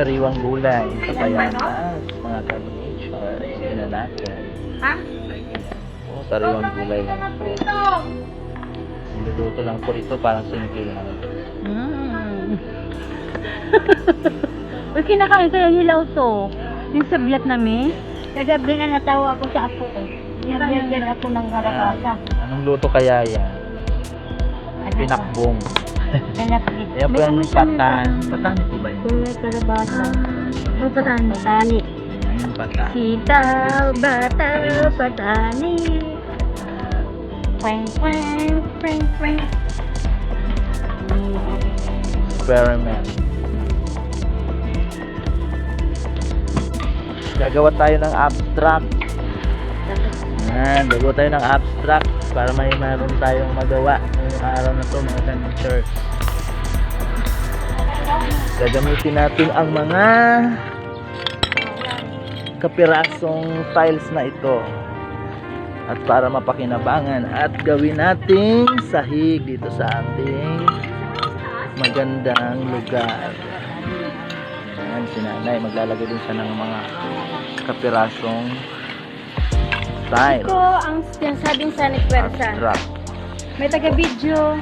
sariwang gulay sa Payatas, mga ka-nature. Tingnan natin. Ha? Oh, sariwang gulay lang po. Niluluto lang po ito, parang simple lang. Uy, kinakain kayo nilaw to. Yung sa Vietnamese. Kagabi na natawa ako sa apo ko. Nabigyan ako ng karapasa. Anong luto kaya yan? Pinakbong. Pinakbong. Ayan po yung patan. Patan po ba yun? May karabasa. May patani. Patani. Yung patan. Sitaw, bata, patani. Kweng, kweng, kweng, kweng. Experiment. Gagawa tayo ng abstract. Yan, gagawa tayo ng abstract para may meron tayong magawa ngayong araw na to, mga ka-nature. Gagamitin natin ang mga kapirasong tiles na ito at para mapakinabangan at gawin nating sahig dito sa ating magandang lugar. Ayan, si nanay maglalagay din siya ng mga kapirasong tiles. Ito ang sinasabing Sonic Versa. Abstract. May taga-video.